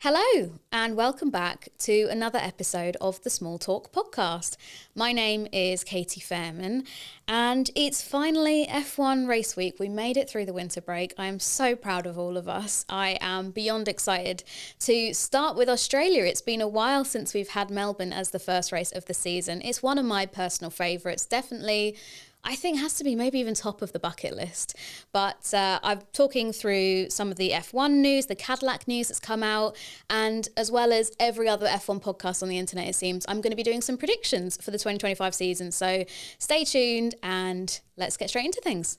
Hello, and welcome back to another episode of the Small Talk podcast. My name is Katy Fairman, and it's finally F1 race week. We made it through the winter break. I am so proud of all of us. I am beyond excited to start with Australia. It's been a while since we've had Melbourne as the first race of the season. It's one of my personal favourites, definitely. I think has to be maybe even top of the bucket list. But I'm talking through some of the F1 news, the Cadillac news that's come out, and as well as every other F1 podcast on the internet, it seems, I'm going to be doing some predictions for the 2025 season. So stay tuned and let's get straight into things.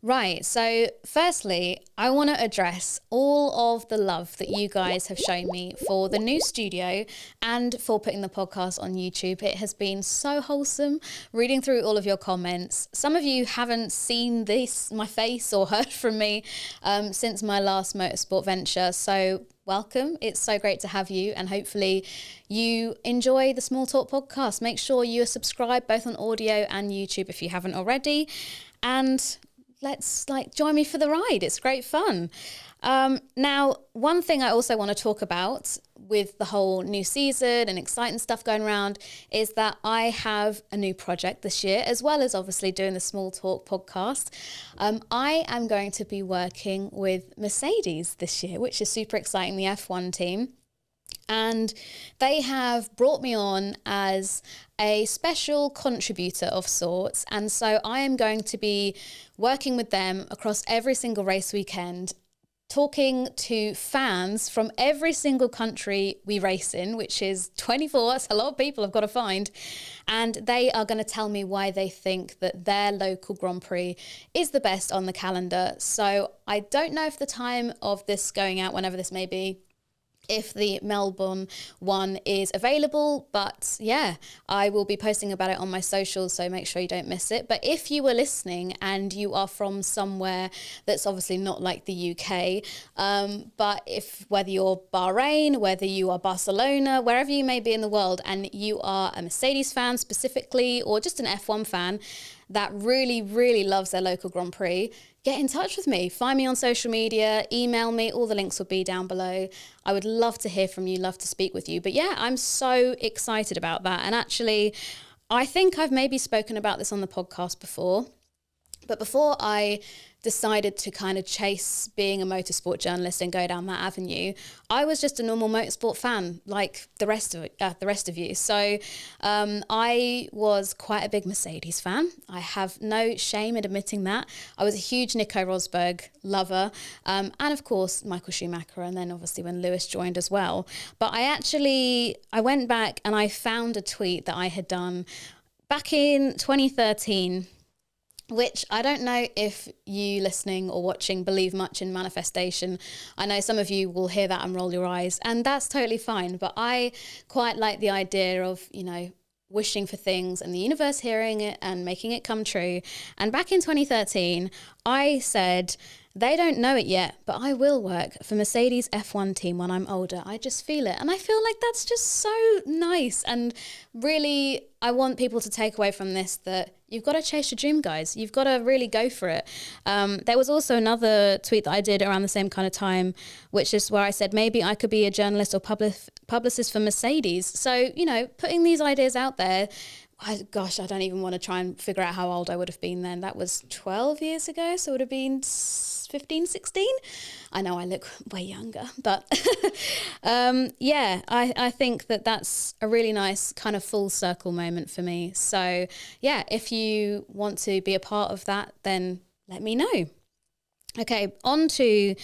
Right, so firstly, I want to address all of the love that you guys have shown me for the new studio and for putting the podcast on YouTube. It has been so wholesome reading through all of your comments. Some of you haven't seen my face or heard from me since my last motorsport venture, so welcome. It's so great to have you, and hopefully you enjoy the Small Talk podcast. Make sure you're subscribed both on audio and YouTube if you haven't already, and let's join me for the ride. It's great fun. Now, one thing I also want to talk about with the whole new season and exciting stuff going around is that I have a new project this year, as well as obviously doing the Small Talk podcast. I am going to be working with Mercedes this year, which is super exciting, the F1 team. And they have brought me on as a special contributor of sorts. And so I am going to be working with them across every single race weekend, talking to fans from every single country we race in, which is 24. That's a lot of people I've got to find. And they are going to tell me why they think that their local Grand Prix is the best on the calendar. So I don't know if the time of this going out, whenever this may be, if the Melbourne one is available, but yeah, I will be posting about it on my socials, so make sure you don't miss it. But if you were listening and you are from somewhere that's obviously not like the UK, but whether you're Bahrain, whether you are Barcelona, wherever you may be in the world, and you are a Mercedes fan specifically, or just an F1 fan that really, really loves their local Grand Prix, get in touch with me. Find me on social media, email me. All the links will be down below. I would love to hear from you, love to speak with you. But yeah, I'm so excited about that. And actually, I think I've maybe spoken about this on the podcast before. But before I decided to kind of chase being a motorsport journalist and go down that avenue, I was just a normal motorsport fan like the rest of you. So I was quite a big Mercedes fan. I have no shame in admitting that. I was a huge Nico Rosberg lover, and of course Michael Schumacher, and then obviously when Lewis joined as well. But I went back and I found a tweet that I had done back in 2013, which I don't know if you listening or watching believe much in manifestation. I know some of you will hear that and roll your eyes, and that's totally fine. But I quite like the idea of, wishing for things and the universe hearing it and making it come true. And back in 2013, I said, they don't know it yet, but I will work for Mercedes F1 team when I'm older. I just feel it. And I feel like that's just so nice. And really, I want people to take away from this that you've got to chase your dream, guys. You've got to really go for it. There was also another tweet that I did around the same kind of time, which is where I said, maybe I could be a journalist or publicist for Mercedes. So, putting these ideas out there, I don't even want to try and figure out how old I would have been then. That was 12 years ago, so it would have been 15, 16. I know I look way younger, but I think that that's a really nice kind of full circle moment for me. So yeah, if you want to be a part of that, then let me know. Okay, on to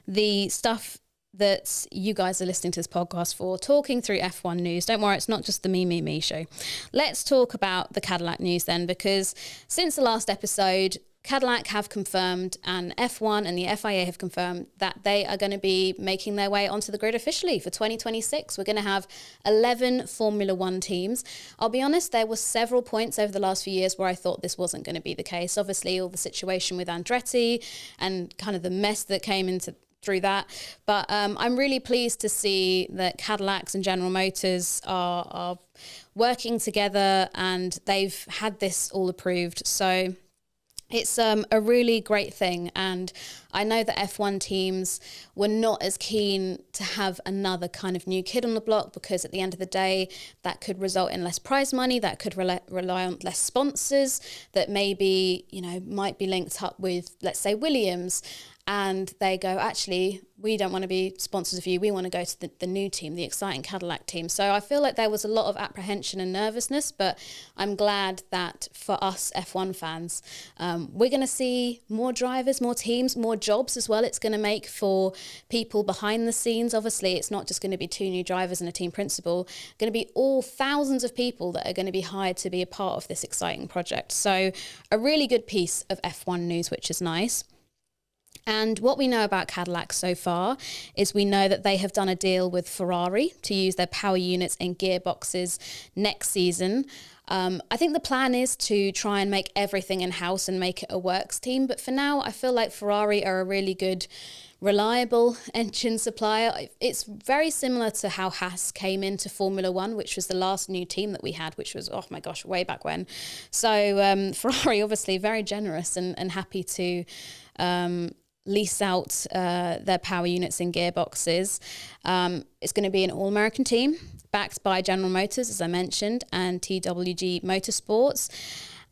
the stuff that you guys are listening to this podcast for, talking through F1 news. Don't worry, it's not just the me show. Let's talk about the Cadillac news then, because since the last episode, Cadillac have confirmed, and F1 and the FIA have confirmed that they are going to be making their way onto the grid officially for 2026. We're going to have 11 Formula One teams. I'll be honest, there were several points over the last few years where I thought this wasn't going to be the case. Obviously, all the situation with Andretti and kind of the mess that came through that. But I'm really pleased to see that Cadillacs and General Motors are working together, and they've had this all approved. So It's a really great thing, and I know that F1 teams were not as keen to have another kind of new kid on the block, because at the end of the day that could result in less prize money, that could rely on less sponsors that maybe, you know, might be linked up with, let's say, Williams, and they go, actually, we don't want to be sponsors of you, we want to go to the new team, the exciting Cadillac team. So I feel like there was a lot of apprehension and nervousness, but I'm glad that for us F1 fans, we're going to see more drivers, more teams, more jobs as well. It's going to make for people behind the scenes. Obviously, it's not just going to be 2 new drivers and a team principal, going to be all thousands of people that are going to be hired to be a part of this exciting project. So a really good piece of F1 news, which is nice. And what we know about Cadillac so far is we know that they have done a deal with Ferrari to use their power units and gearboxes next season. I think the plan is to try and make everything in-house and make it a works team. But for now, I feel like Ferrari are a really good, reliable engine supplier. It's very similar to how Haas came into Formula One, which was the last new team that we had, which was, oh my gosh, way back when. So Ferrari obviously very generous and happy to lease out their power units and gearboxes. It's going to be an all-American team backed by General Motors, as I mentioned, and TWG Motorsports.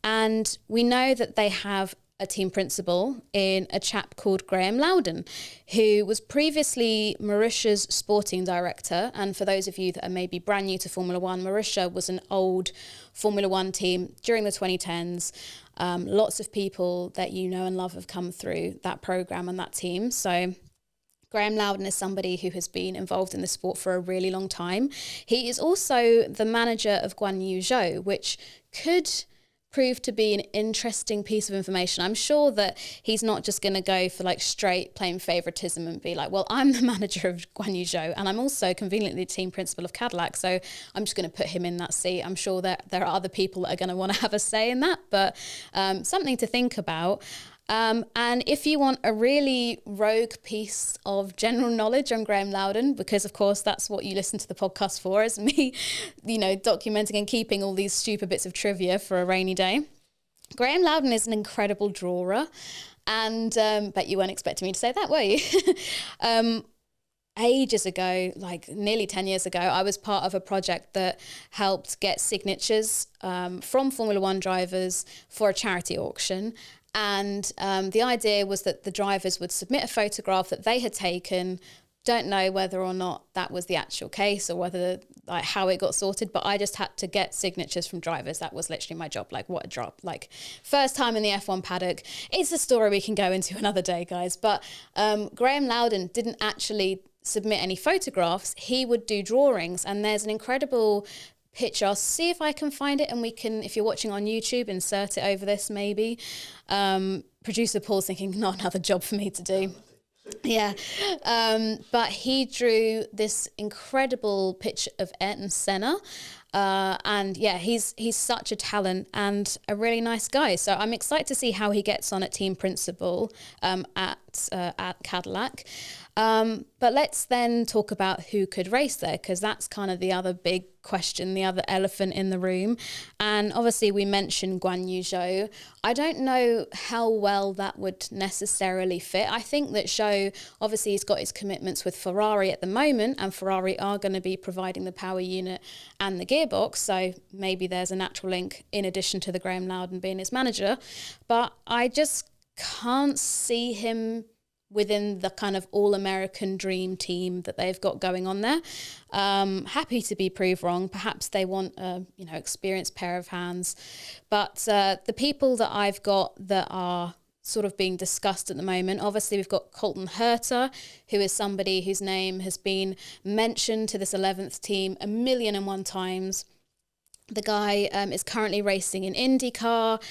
And we know that they have a team principal in a chap called Graham Loudon, who was previously Mauritia's sporting director. And for those of you that are maybe brand new to Formula One, Mauritia was an old Formula One team during the 2010s. Lots of people that you know and love have come through that program and that team. So Graham Loudon is somebody who has been involved in the sport for a really long time. He is also the manager of Guan Yu Zhou, which could prove to be an interesting piece of information. I'm sure that he's not just going to go for like straight plain favoritism and be like, well, I'm the manager of Guan Yu Zhou and I'm also conveniently team principal of Cadillac, so I'm just going to put him in that seat. I'm sure that there are other people that are going to want to have a say in that, but something to think about. And if you want a really rogue piece of general knowledge on Graham Loudon, because of course that's what you listen to the podcast for, is me, you know, documenting and keeping all these stupid bits of trivia for a rainy day. Graham Loudon is an incredible drawer, and bet you weren't expecting me to say that, were you? Ages ago, like nearly 10 years ago, I was part of a project that helped get signatures from Formula One drivers for a charity auction. And the idea was that the drivers would submit a photograph that they had taken. Don't know whether or not that was the actual case or whether, like, how it got sorted, but I just had to get signatures from drivers. That was literally my job. Like, what a drop. Like, first time in the F1 paddock. It's a story we can go into another day, guys. But Graham Loudon didn't actually submit any photographs. He would do drawings, and there's an incredible picture. I'll see if I can find it, and we can, if you're watching on YouTube, insert it over this maybe. Producer Paul's thinking, not another job for me to do. Yeah, but he drew this incredible picture of Ayrton Senna, and yeah, he's such a talent and a really nice guy. So I'm excited to see how he gets on at team principal at Cadillac. But let's then talk about who could race there, because that's kind of the other big question, the other elephant in the room. And obviously we mentioned Guan Yu Zhou. I don't know how well that would necessarily fit. I think that Zhou, obviously he's got his commitments with Ferrari at the moment, and Ferrari are going to be providing the power unit and the gearbox, so maybe there's a natural link in addition to the Graham Loudon being his manager. But I just can't see him within the kind of all-American dream team that they've got going on there. Happy to be proved wrong. Perhaps they want a experienced pair of hands. But the people that I've got that are sort of being discussed at the moment, obviously we've got Colton Herta, who is somebody whose name has been mentioned to this 11th team 1,000,001 times. The guy is currently racing in IndyCar.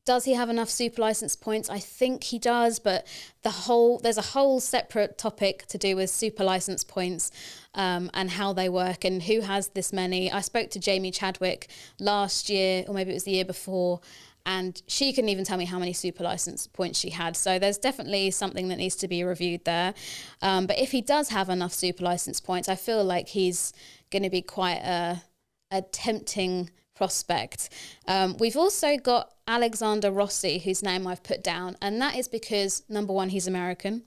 Does he have enough super license points? I think he does, but there's a whole separate topic to do with super license points and how they work and who has this many. I spoke to Jamie Chadwick last year, or maybe it was the year before, and she couldn't even tell me how many super license points she had. So there's definitely something that needs to be reviewed there. But if he does have enough super license points, I feel like he's going to be quite a tempting prospect. We've also got Alexander Rossi, whose name I've put down, and that is because, number one, he's American.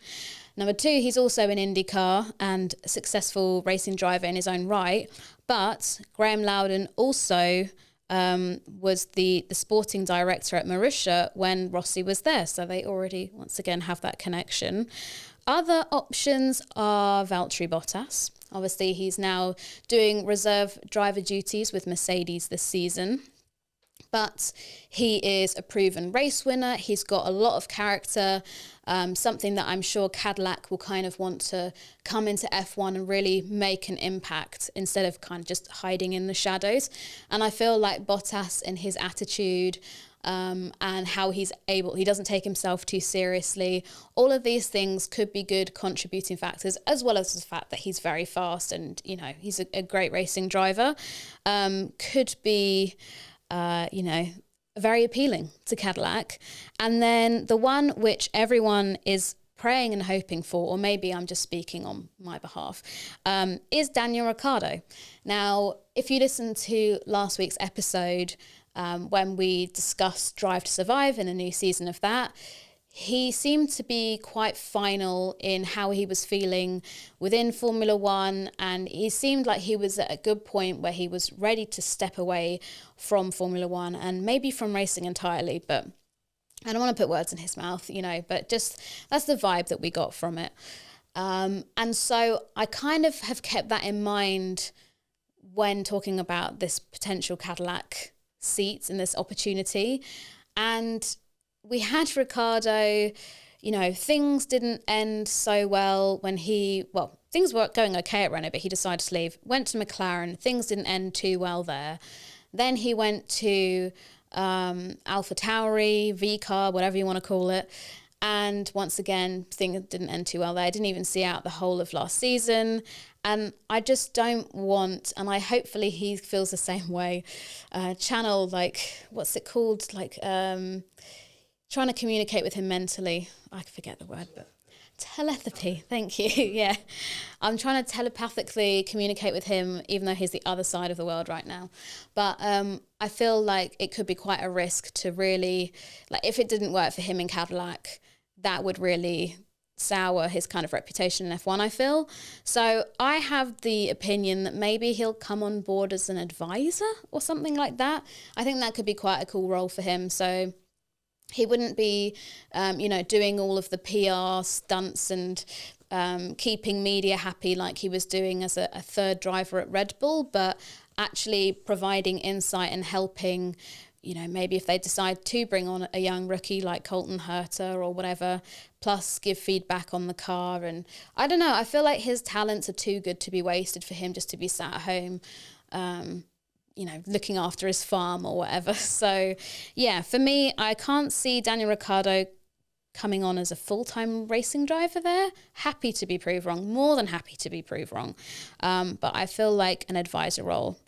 Number two, he's also an IndyCar and a successful racing driver in his own right. But Graham Loudon also was the sporting director at Marussia when Rossi was there. So they already, once again, have that connection. Other options are Valtteri Bottas. Obviously, he's now doing reserve driver duties with Mercedes this season. But he is a proven race winner. He's got a lot of character, something that I'm sure Cadillac will kind of want to come into F1 and really make an impact instead of kind of just hiding in the shadows. And I feel like Bottas and his attitude and how he doesn't take himself too seriously, all of these things could be good contributing factors, as well as the fact that he's very fast and, you know, he's a great racing driver, could be very appealing to Cadillac. And then the one which everyone is praying and hoping for, or maybe I'm just speaking on my behalf, is Daniel Ricciardo. Now, if you listen to last week's episode, when we discussed Drive to Survive and a new season of that, he seemed to be quite final in how he was feeling within Formula One, and he seemed like he was at a good point where he was ready to step away from Formula One and maybe from racing entirely. But I don't want to put words in his mouth, but just that's the vibe that we got from it. And so I kind of have kept that in mind when talking about this potential Cadillac seat and this opportunity. And we had Ricciardo, things didn't end so well when things were going okay at Renault, but he decided to leave, went to McLaren, things didn't end too well there. Then he went to AlphaTauri, V-Car, whatever you want to call it. And once again, things didn't end too well there. I didn't even see out the whole of last season. And I just don't want, and hopefully he feels the same way, channel, what's it called? Trying to communicate with him mentally. I forget the word, but telepathy. Thank you. Yeah. I'm trying to telepathically communicate with him, even though he's the other side of the world right now. But I feel like it could be quite a risk to really, if it didn't work for him in Cadillac, that would really sour his kind of reputation in F1, I feel. So I have the opinion that maybe he'll come on board as an advisor or something like that. I think that could be quite a cool role for him. So he wouldn't be, doing all of the PR stunts and keeping media happy like he was doing as a third driver at Red Bull, but actually providing insight and helping, maybe if they decide to bring on a young rookie like Colton Herta or whatever, plus give feedback on the car. And I don't know, I feel like his talents are too good to be wasted for him just to be sat at home, looking after his farm or whatever. So, yeah, for me, I can't see Daniel Ricciardo coming on as a full-time racing driver there. Happy to be proved wrong, more than happy to be proved wrong. But I feel like an advisor role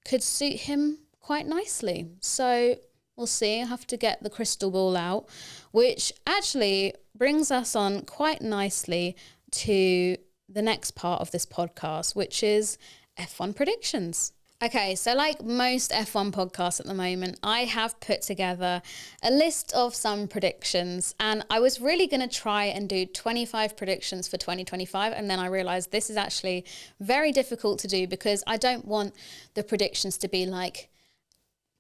could suit him quite nicely. So we'll see. I'll have to get the crystal ball out, which actually brings us on quite nicely to the next part of this podcast, which is F1 predictions. Okay, so like most F1 podcasts at the moment, I have put together a list of some predictions, and I was really going to try and do 25 predictions for 2025, and then I realized this is actually very difficult to do because I don't want the predictions to be like,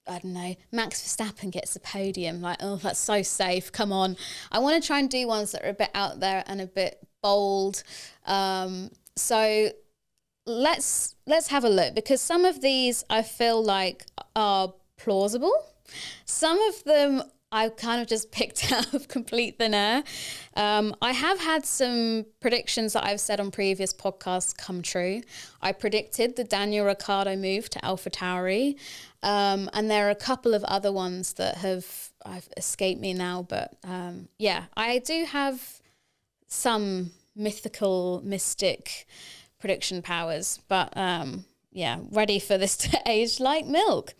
I don't know, Max Verstappen gets a podium, that's so safe, come on. I want to try and do ones that are a bit out there and a bit bold. So let's have a look, because some of these I feel like are plausible. Some of them I've kind of just picked out of complete thin air. I have had some predictions that I've said on previous podcasts come true. I predicted the Daniel Ricciardo move to AlphaTauri, and there are a couple of other ones that have escaped me now. But I do have some mystic prediction powers, but ready for this to age like milk.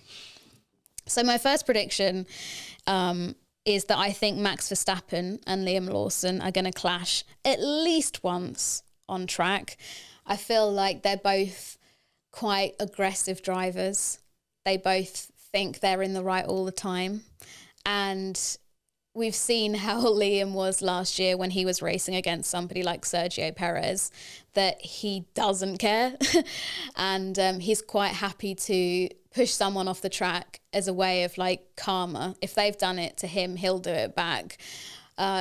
So my first prediction is that I think Max Verstappen and Liam Lawson are going to clash at least once on track. I feel like they're both quite aggressive drivers. They both think they're in the right all the time. And we've seen how Liam was last year when he was racing against somebody like Sergio Perez, that he doesn't care. And he's quite happy to push someone off the track as a way of like karma. If they've done it to him, he'll do it back.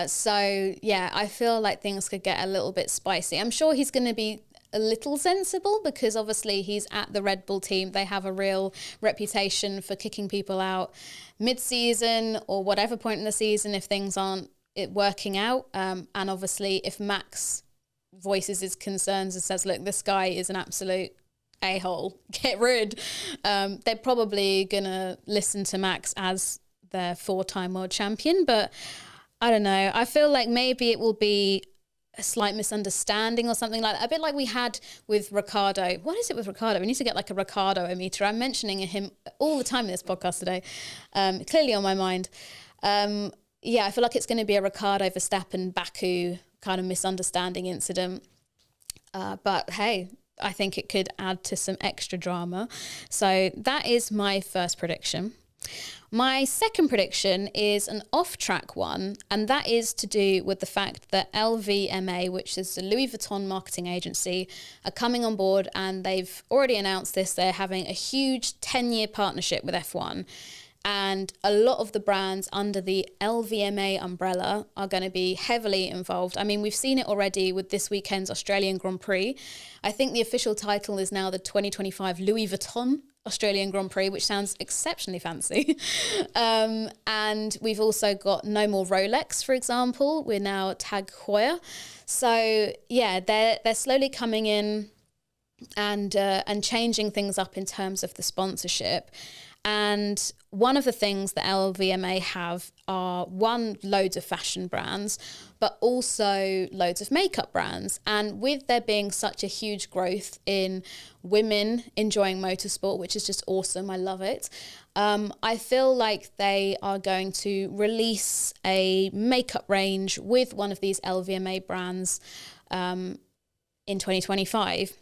So yeah, I feel like things could get a little bit spicy. I'm sure he's going to be a little sensible because obviously he's at the Red Bull team. They have a real reputation for kicking people out mid-season or whatever point in the season if things aren't working out. And obviously if Max voices his concerns and says, look, this guy is an absolute a-hole, get rid. They're probably going to listen to Max as their 4-time world champion. But I don't know. I feel like maybe it will be a slight misunderstanding or something like that. A bit like we had with Ricardo. What is it with Ricardo? We need to get like a Ricardo-o-meter. I'm mentioning him all the time in this podcast today. Clearly on my mind. Yeah, I feel like it's going to be a Ricardo Verstappen Baku kind of misunderstanding incident. But hey, I think it could add to some extra drama. So that is my first prediction. My second prediction is an off-track one, and that is to do with the fact that LVMA, which is the Louis Vuitton marketing agency, are coming on board, and they've already announced this. They're having a huge 10-year partnership with F1, and a lot of the brands under the LVMA umbrella are going to be heavily involved. I mean, we've seen it already with this weekend's Australian Grand Prix. I think the official title is now the 2025 Louis Vuitton Australian Grand Prix, which sounds exceptionally fancy. And we've also got no more Rolex, for example. We're now Tag Heuer. So yeah, they're slowly coming in and changing things up in terms of the sponsorship. And one of the things that LVMA have are, one, loads of fashion brands, but also loads of makeup brands. And with there being such a huge growth in women enjoying motorsport, which is just awesome, I love it, I feel like they are going to release a makeup range with one of these LVMA brands in 2025.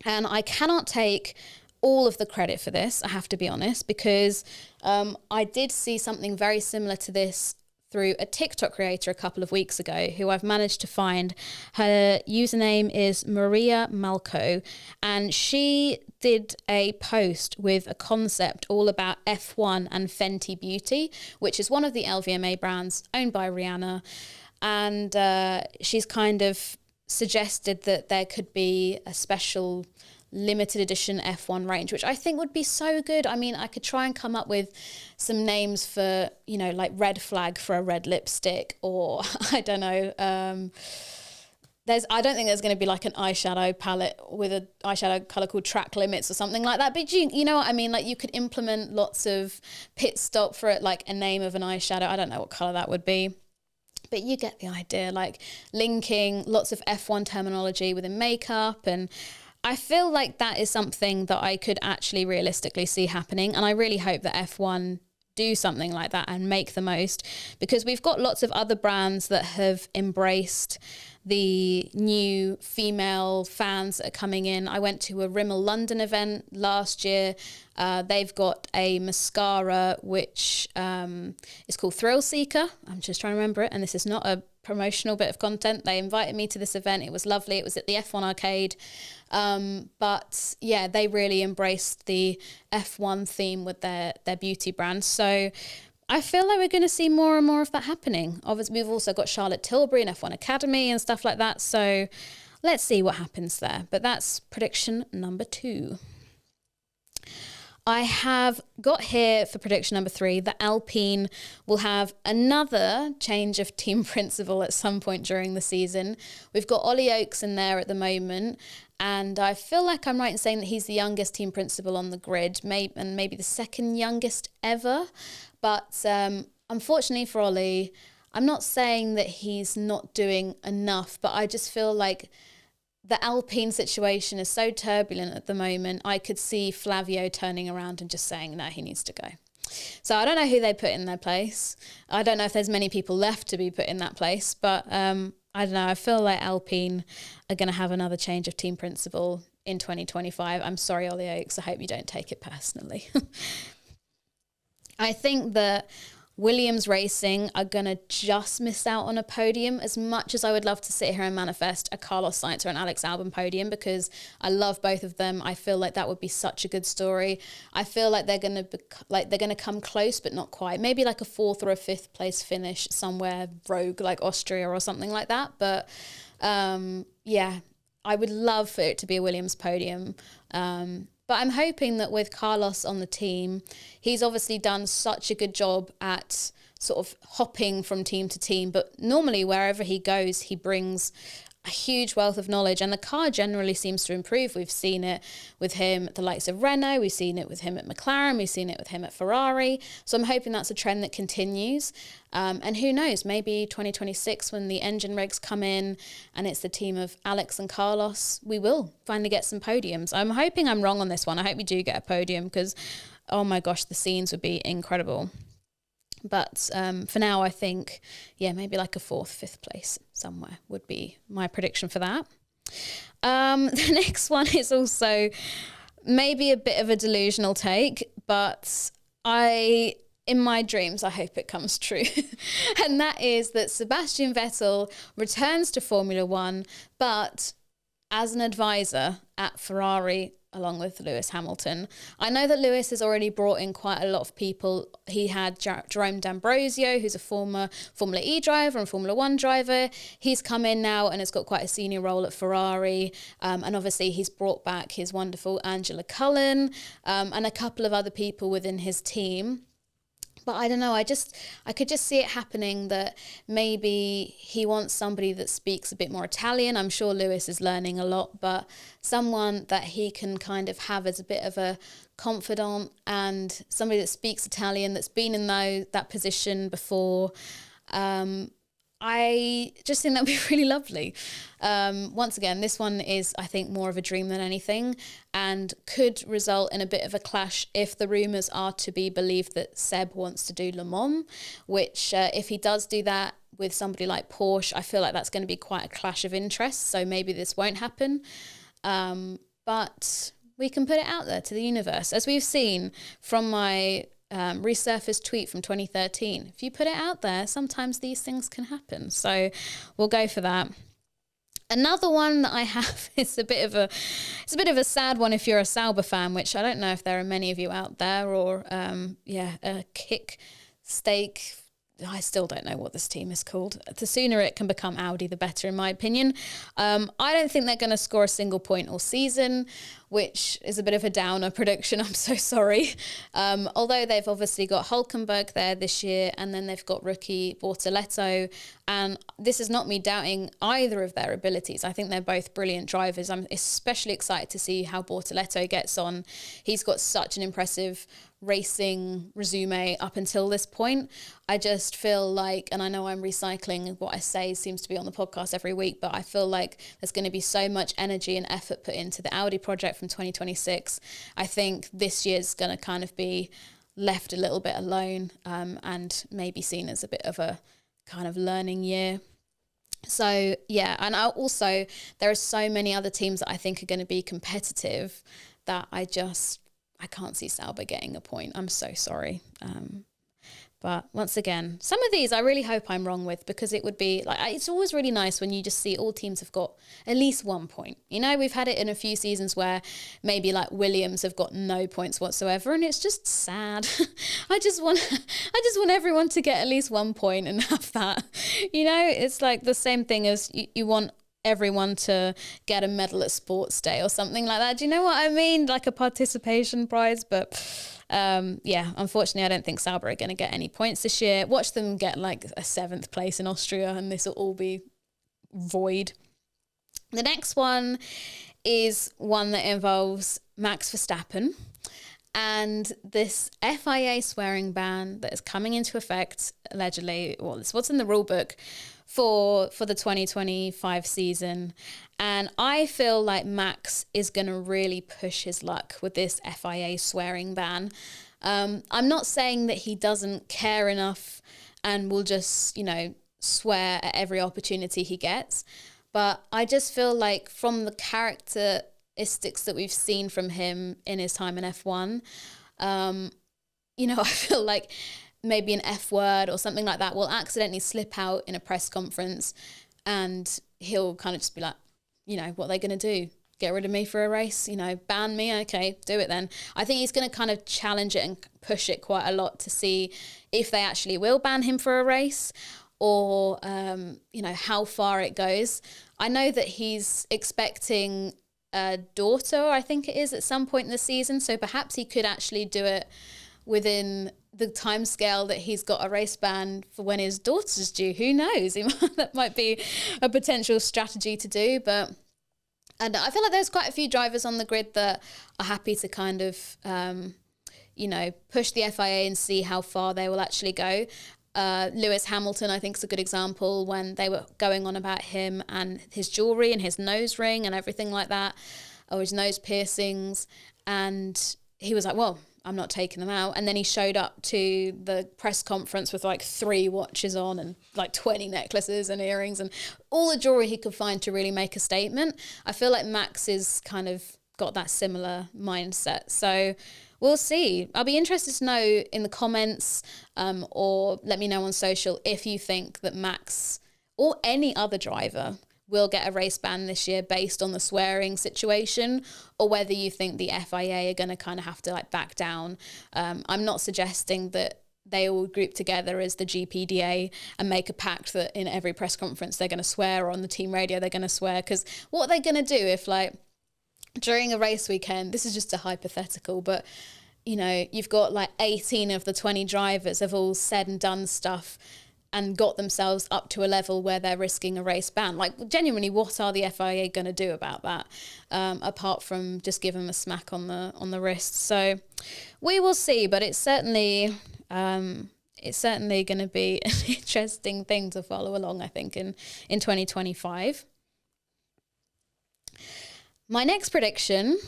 And I cannot take all of the credit for this, I have to be honest, because I did see something very similar to this through a TikTok creator a couple of weeks ago who I've managed to find. Her username is Maria Malco, and she did a post with a concept all about F1 and Fenty Beauty, which is one of the LVMA brands owned by Rihanna. And she's kind of suggested that there could be a special limited edition F1 range, which I think would be so good. I mean, I could try and come up with some names for, you know, like red flag for a red lipstick, or I don't know. I don't think there's going to be like an eyeshadow palette with an eyeshadow color called Track Limits or something like that. But you know what I mean? Like you could implement lots of pit stop for it, like a name of an eyeshadow. I don't know what color that would be, but you get the idea, like linking lots of F1 terminology within makeup. And I feel like that is something that I could actually realistically see happening. And I really hope that F1 do something like that and make the most, because we've got lots of other brands that have embraced the new female fans that are coming in. I went to a Rimmel London event last year. They've got a mascara which is called Thrill Seeker. I'm just trying to remember it. And this is not a promotional bit of content. They invited me to this event. It was lovely. It was at the F1 arcade. But yeah, they really embraced the F1 theme with their beauty brand. So I feel like we're going to see more and more of that happening. Obviously, we've also got Charlotte Tilbury and F1 Academy and stuff like that. So let's see what happens there. But that's prediction number 2. I have got here for prediction number 3 that Alpine will have another change of team principal at some point during the season. We've got Ollie Oakes in there at the moment, and I feel like I'm right in saying that he's the youngest team principal on the grid, and maybe the second youngest ever. But unfortunately for Ollie, I'm not saying that he's not doing enough, but I just feel like the Alpine situation is so turbulent at the moment. I could see Flavio turning around and just saying, no, he needs to go. So I don't know who they put in their place. I don't know if there's many people left to be put in that place, but I don't know. I feel like Alpine are going to have another change of team principal in 2025. I'm sorry, Ollie Oakes. I hope you don't take it personally. I think that Williams Racing are going to just miss out on a podium, as much as I would love to sit here and manifest a Carlos Sainz or an Alex Albon podium, because I love both of them. I feel like that would be such a good story. I feel like they're going to come close, but not quite. Maybe like a 4th or a 5th place finish somewhere rogue like Austria or something like that. But yeah, I would love for it to be a Williams podium. But I'm hoping that with Carlos on the team, he's obviously done such a good job at sort of hopping from team to team. But normally wherever he goes, he brings a huge wealth of knowledge, and the car generally seems to improve. We've seen it with him at the likes of Renault, we've seen it with him at McLaren, we've seen it with him at Ferrari. So I'm hoping that's a trend that continues. And who knows, maybe 2026 when the engine regs come in and it's the team of Alex and Carlos, we will finally get some podiums. I'm hoping I'm wrong on this one. I hope we do get a podium, because oh my gosh, the scenes would be incredible. But for now, I think, yeah, maybe like a 4th, 5th place somewhere would be my prediction for that. The next one is also maybe a bit of a delusional take, but in my dreams, I hope it comes true. And that is that Sebastian Vettel returns to Formula One, but as an advisor at Ferrari, along with Lewis Hamilton. I know that Lewis has already brought in quite a lot of people. He had Jerome D'Ambrosio, who's a former Formula E driver and Formula One driver. He's come in now and has got quite a senior role at Ferrari. And obviously he's brought back his wonderful Angela Cullen and a couple of other people within his team. But I don't know, I could just see it happening, that maybe he wants somebody that speaks a bit more Italian. I'm sure Lewis is learning a lot, but someone that he can kind of have as a bit of a confidant, and somebody that speaks Italian, that's been in that position before. I just think that would be really lovely. Once again, this one is, I think, more of a dream than anything, and could result in a bit of a clash if the rumours are to be believed that Seb wants to do Le Mans, which if he does do that with somebody like Porsche, I feel like that's going to be quite a clash of interests, so maybe this won't happen. But we can put it out there to the universe, as we've seen from my resurfaced tweet from 2013. If you put it out there, sometimes these things can happen. So we'll go for that. Another one that I have is a bit of a sad one if you're a Sauber fan, which I don't know if there are many of you out there, or a kick stake. I still don't know what this team is called. The sooner it can become Audi, the better, in my opinion. I don't think they're going to score a single point all season, which is a bit of a downer prediction. I'm so sorry. Although they've obviously got Hülkenberg there this year, and then they've got rookie Bortoleto. And this is not me doubting either of their abilities. I think they're both brilliant drivers. I'm especially excited to see how Bortoleto gets on. He's got such an impressive racing resume up until this point. I just feel like, and I know I'm recycling what I say seems to be on the podcast every week, but I feel like there's going to be so much energy and effort put into the Audi project from 2026. I think this year's going to kind of be left a little bit alone, and maybe seen as a bit of a kind of learning year. So yeah, and there are so many other teams that I think are going to be competitive that I can't see Sauber getting a point. I'm so sorry. But once again, some of these I really hope I'm wrong with, because it would be like, it's always really nice when you just see all teams have got at least 1 point. You know, we've had it in a few seasons where maybe like Williams have got no points whatsoever, and it's just sad. I just want everyone to get at least 1 point and have that. You know, it's like the same thing as you want everyone to get a medal at sports day or something like that. Do you know what I mean? Like a participation prize. But unfortunately, I don't think Sauber are going to get any points this year. Watch them get like a 7th place in Austria, and this will all be void. The next one is one that involves Max Verstappen and this FIA swearing ban that is coming into effect, allegedly. Well, it's what's in the rule book for the 2025 season. And I feel like Max is going to really push his luck with this FIA swearing ban. I'm not saying that he doesn't care enough and will just, swear at every opportunity he gets. But I just feel like from the characteristics that we've seen from him in his time in F1, I feel like maybe an F word or something like that will accidentally slip out in a press conference, and he'll kind of just be like, what are they going to do? Get rid of me for a race? Ban me? Okay, do it then. I think he's going to kind of challenge it and push it quite a lot to see if they actually will ban him for a race, or, how far it goes. I know that he's expecting a daughter, I think it is, at some point in the season. So perhaps he could actually do it within the time scale that he's got a race ban for when his daughter's due. Who knows? That might be a potential strategy to do. And I feel like there's quite a few drivers on the grid that are happy to kind of, push the FIA and see how far they will actually go. Lewis Hamilton, I think, is a good example when they were going on about him and his jewellery and his nose ring and everything like that, or his nose piercings. And he was like, well, I'm not taking them out. And then he showed up to the press conference with like 3 watches on and like 20 necklaces and earrings and all the jewellery he could find to really make a statement. I feel like Max is kind of got that similar mindset. So we'll see. I'll be interested to know in the comments, or let me know on social if you think that Max or any other driver will get a race ban this year based on the swearing situation, or whether you think the FIA are going to kind of have to like back down. I'm not suggesting that they all group together as the GPDA and make a pact that in every press conference they're going to swear, or on the team radio they're going to swear, because what are they going to do if like during a race weekend, this is just a hypothetical, but you've got like 18 of the 20 drivers have all said and done stuff and got themselves up to a level where they're risking a race ban. Like, genuinely, what are the FIA going to do about that, apart from just give them a smack on the wrist? So we will see, but it's certainly going to be an interesting thing to follow along, I think, in 2025. My next prediction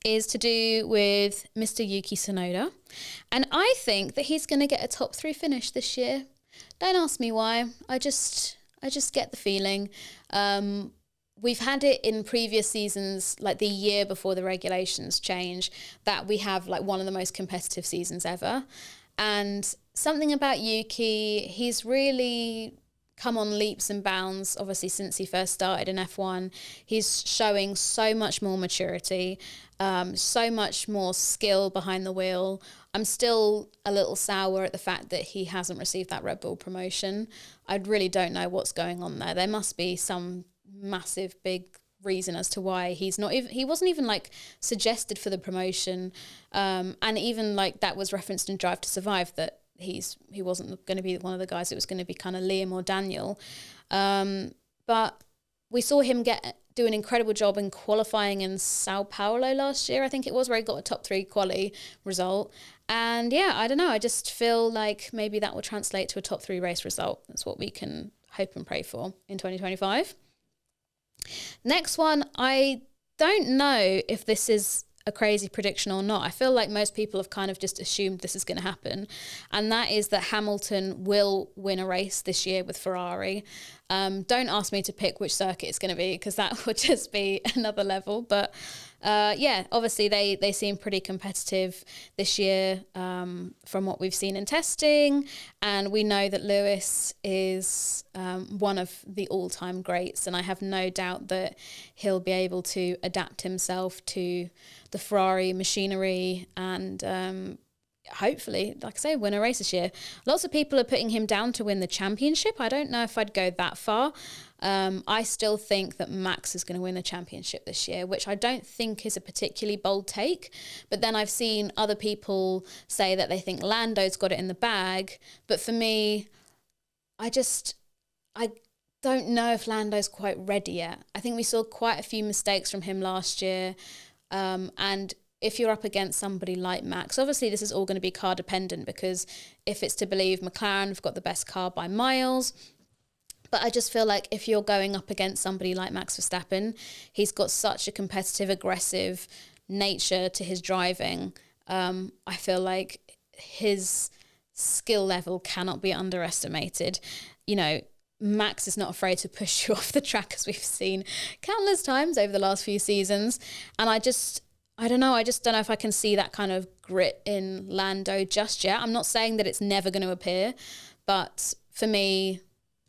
is to do with Mr. Yuki Tsunoda, and I think that he's going to get a top 3 finish this year. Don't ask me why. I just get the feeling. We've had it in previous seasons, like the year before the regulations change, that we have like one of the most competitive seasons ever. And something about Yuki, he's really come on leaps and bounds, obviously, since he first started in F1. He's showing so much more maturity, so much more skill behind the wheel. I'm still a little sour at the fact that he hasn't received that Red Bull promotion. I really don't know what's going on there. There must be some massive big reason as to why he wasn't even like suggested for the promotion, and even like that was referenced in Drive to Survive, that he wasn't going to be one of the guys. It was going to be kind of Liam or Daniel, but we saw him do an incredible job in qualifying in Sao Paulo last year, I think it was, where he got a top 3 quali result. And yeah, I don't know, I just feel like maybe that will translate to a top 3 race result. That's what we can hope and pray for in 2025. Next one, I don't know if this is a crazy prediction or not. I feel like most people have kind of just assumed this is going to happen, and that is that Hamilton will win a race this year with Ferrari. Don't ask me to pick which circuit it's going to be, because that would just be another level, but yeah, obviously they seem pretty competitive this year, from what we've seen in testing, and we know that Lewis is one of the all-time greats, and I have no doubt that he'll be able to adapt himself to the Ferrari machinery and hopefully, like I say, win a race this year. Lots of people are putting him down to win the championship. I don't know if I'd go that far. I still think that Max is going to win the championship this year, which I don't think is a particularly bold take. But then I've seen other people say that they think Lando's got it in the bag. But for me, I don't know if Lando's quite ready yet. I think we saw quite a few mistakes from him last year. And if you're up against somebody like Max, obviously this is all going to be car dependent, because if it's to believe McLaren have got the best car by miles, but I just feel like if you're going up against somebody like Max Verstappen, he's got such a competitive, aggressive nature to his driving. I feel like his skill level cannot be underestimated. Max is not afraid to push you off the track, as we've seen countless times over the last few seasons. And I don't know. I just don't know if I can see that kind of grit in Lando just yet. I'm not saying that it's never going to appear, but for me,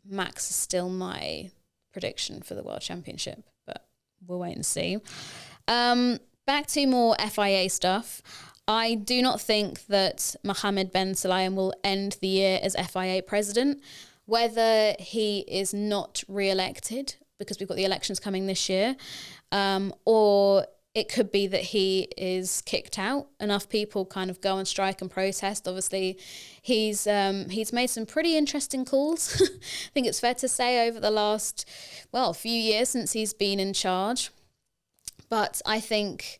Max is still my prediction for the World Championship, but we'll wait and see. Back to more FIA stuff. I do not think that Mohammed Ben Sulayem will end the year as FIA president. Whether he is not re-elected, because we've got the elections coming this year, or it could be that he is kicked out. Enough people kind of go on strike and protest. Obviously, he's made some pretty interesting calls. I think it's fair to say over the last, few years since he's been in charge. But I think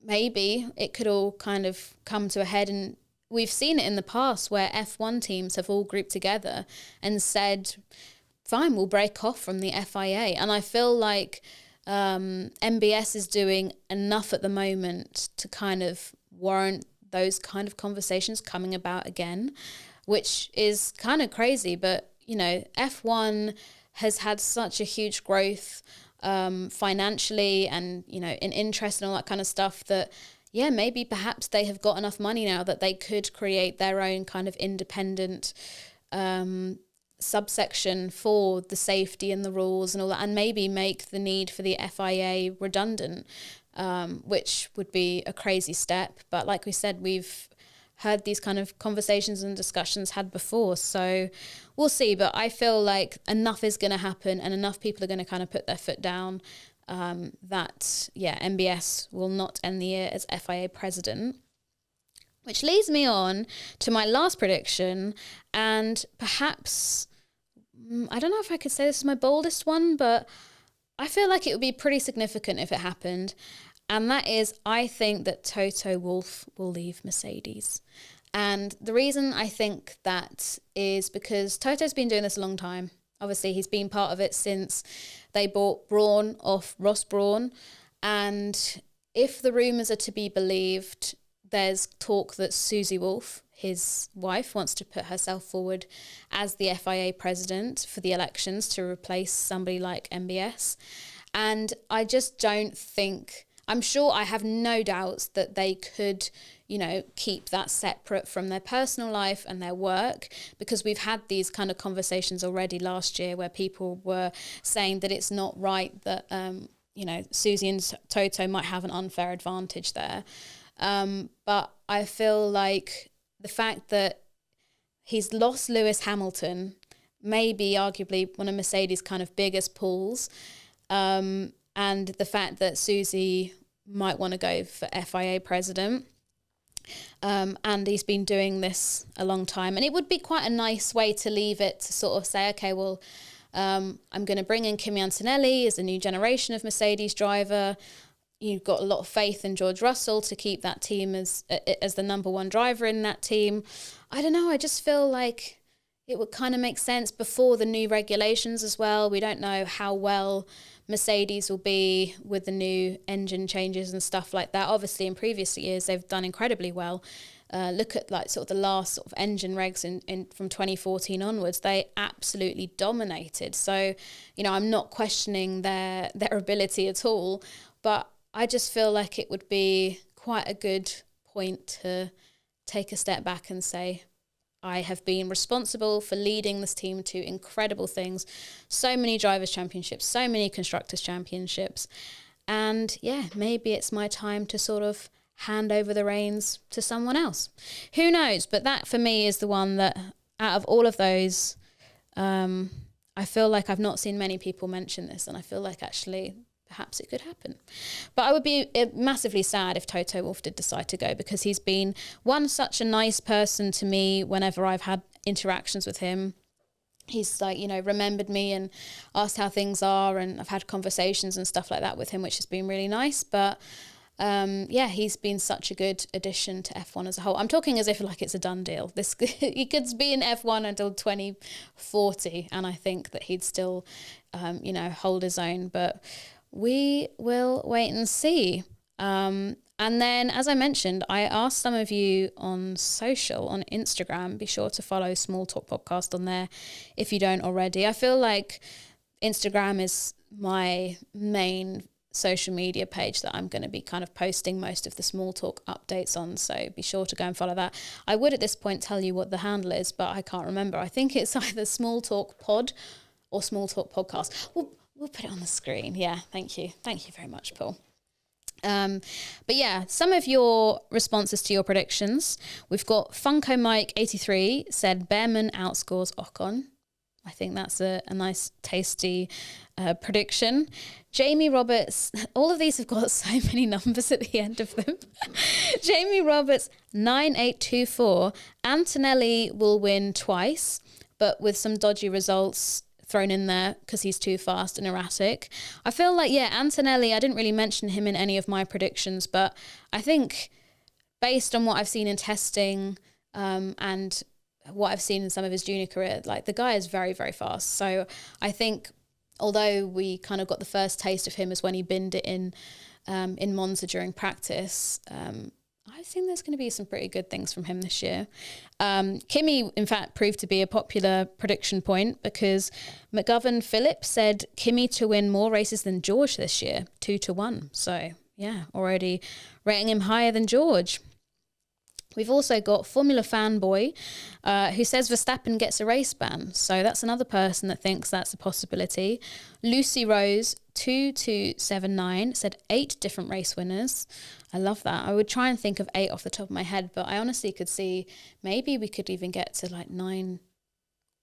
maybe it could all kind of come to a head, and we've seen it in the past where F1 teams have all grouped together and said, fine, we'll break off from the FIA. And I feel like MBS is doing enough at the moment to kind of warrant those kind of conversations coming about again, which is kind of crazy. But, F1 has had such a huge growth financially and, in interest and all that kind of stuff that, maybe perhaps they have got enough money now that they could create their own kind of independent subsection for the safety and the rules and all that, and maybe make the need for the FIA redundant, which would be a crazy step. But like we said, we've heard these kind of conversations and discussions had before, so we'll see. But I feel like enough is going to happen and enough people are going to kind of put their foot down that MBS will not end the year as FIA president. Which leads me on to my last prediction, and perhaps, I don't know if I could say this is my boldest one, but I feel like it would be pretty significant if it happened. And that is, I think that Toto Wolff will leave Mercedes. And the reason I think that is because Toto's been doing this a long time. Obviously, he's been part of it since they bought Brawn off Ross Brawn. And if the rumours are to be believed, there's talk that Susie Wolff, his wife, wants to put herself forward as the FIA president for the elections to replace somebody like MBS. And I just don't think, I'm sure, I have no doubts that they could, keep that separate from their personal life and their work, because we've had these kind of conversations already last year where people were saying that it's not right that, Susie and Toto might have an unfair advantage there. But I feel like the fact that he's lost Lewis Hamilton may be arguably one of Mercedes' kind of biggest pulls, and the fact that Susie might want to go for FIA president, and he's been doing this a long time, and it would be quite a nice way to leave it, to sort of say, okay, well, I'm going to bring in Kimi Antonelli as a new generation of Mercedes driver. You've got a lot of faith in George Russell to keep that team as the number one driver in that team. I don't know. I just feel like it would kind of make sense before the new regulations as well. We don't know how well Mercedes will be with the new engine changes and stuff like that. Obviously, in previous years, they've done incredibly well. Look at like sort of the last sort of engine regs in from 2014 onwards. They absolutely dominated. So, I'm not questioning their ability at all, but I just feel like it would be quite a good point to take a step back and say, I have been responsible for leading this team to incredible things. So many drivers' championships, so many constructors' championships. And maybe it's my time to sort of hand over the reins to someone else. Who knows? But that for me is the one that out of all of those, I feel like I've not seen many people mention this, and I feel like actually perhaps it could happen. But I would be massively sad if Toto Wolff did decide to go, because he's been such a nice person to me whenever I've had interactions with him. He's remembered me and asked how things are, and I've had conversations and stuff like that with him, which has been really nice. But he's been such a good addition to F1 as a whole. I'm talking as if like it's a done deal. He could be in F1 until 2040, and I think that he'd still hold his own. But we will wait and see. And then, as I mentioned, I asked some of you on social, on Instagram, be sure to follow Small Talk Podcast on there if you don't already. I feel like Instagram is my main social media page that I'm going to be kind of posting most of the Small Talk updates on, so be sure to go and follow that. I would at this point tell you what the handle is, but I can't remember. I think it's either Small Talk Pod or Small Talk Podcast. We'll put it on the screen. Yeah, thank you very much, Paul. But yeah, some of your responses to your predictions. We've got Funko Mike 83 said Behrman outscores Ocon. I think that's a nice, tasty prediction. Jamie Roberts, all of these have got so many numbers at the end of them. Jamie Roberts, 9824. Antonelli will win twice, but with some dodgy results thrown in there because he's too fast and erratic. I feel like, Antonelli, I didn't really mention him in any of my predictions, but I think based on what I've seen in testing and what I've seen in some of his junior career, like the guy is very, very fast. So I think although we kind of got the first taste of him as when he binned it in Monza during practice, I think there's going to be some pretty good things from him this year. Kimi, in fact, proved to be a popular prediction point because McGovern Philip said Kimi to win more races than George this year, 2-1. So, yeah, already rating him higher than George. We've also got Formula Fanboy, who says Verstappen gets a race ban. So that's another person that thinks that's a possibility. Lucy Rose, 2279, said 8 different race winners. I love that. I would try and think of 8 off the top of my head, but I honestly could see maybe we could even get to like 9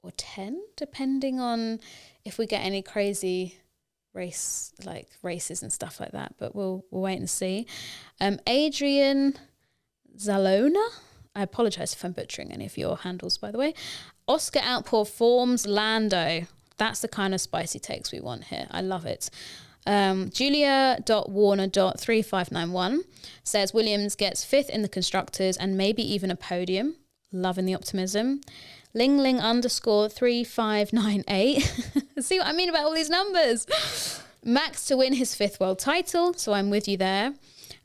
or 10, depending on if we get any crazy races and stuff like that. But we'll wait and see. Adrian Zalona, I apologise if I'm butchering any of your handles, by the way. Oscar Outpour forms Lando. That's the kind of spicy takes we want here. I love it. Julia.warner.3591 says Williams gets 5th in the constructors and maybe even a podium. Loving the optimism. Lingling_3598. See what I mean about all these numbers? Max to win his 5th world title, so I'm with you there.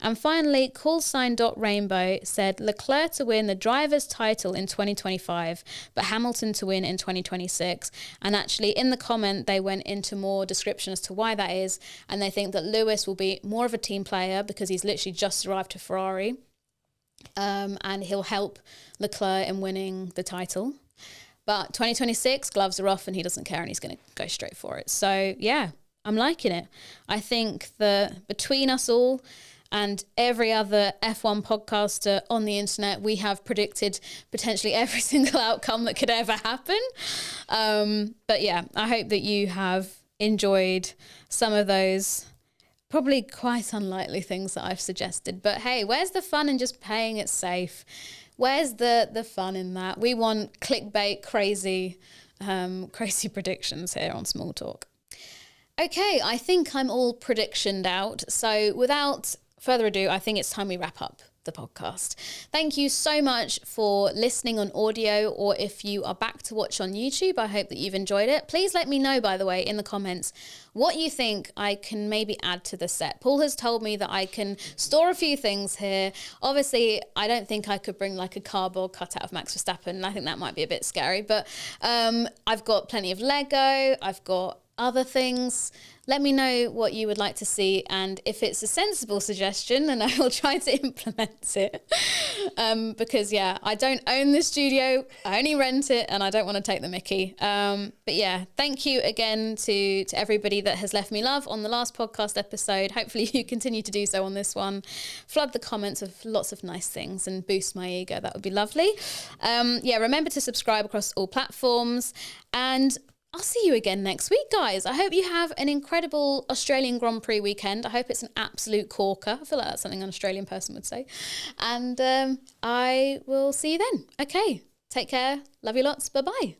And finally, callsign.rainbow said Leclerc to win the driver's title in 2025, but Hamilton to win in 2026. And actually, in the comment, they went into more description as to why that is. And they think that Lewis will be more of a team player because he's literally just arrived to Ferrari. And he'll help Leclerc in winning the title. But 2026, gloves are off and he doesn't care and he's going to go straight for it. So, yeah, I'm liking it. I think that between us all, and every other F1 podcaster on the internet, we have predicted potentially every single outcome that could ever happen. But yeah, I hope that you have enjoyed some of those probably quite unlikely things that I've suggested. But hey, where's the fun in just playing it safe? Where's the fun in that? We want clickbait, crazy predictions here on Small Talk. Okay, I think I'm all predictioned out. So without further ado, I think it's time we wrap up the podcast. Thank you so much for listening on audio, or if you are back to watch on YouTube, I hope that you've enjoyed it. Please let me know, by the way, in the comments what you think I can maybe add to the set. Paul has told me that I can store a few things here. Obviously, I don't think I could bring like a cardboard cutout of Max Verstappen, and I think that might be a bit scary, but I've got plenty of Lego, I've got other things. Let me know what you would like to see, and if it's a sensible suggestion, then I will try to implement it. Because yeah, I don't own this studio, I only rent it, and I don't want to take the mickey. But yeah, thank you again to everybody that has left me love on the last podcast episode. Hopefully you continue to do so on this one. Flood the comments with lots of nice things and boost my ego. That would be lovely. Yeah, remember to subscribe across all platforms, and I'll see you again next week, guys. I hope you have an incredible Australian Grand Prix weekend. I hope it's an absolute corker. I feel like that's something an Australian person would say. And I will see you then. Okay, take care. Love you lots. Bye-bye.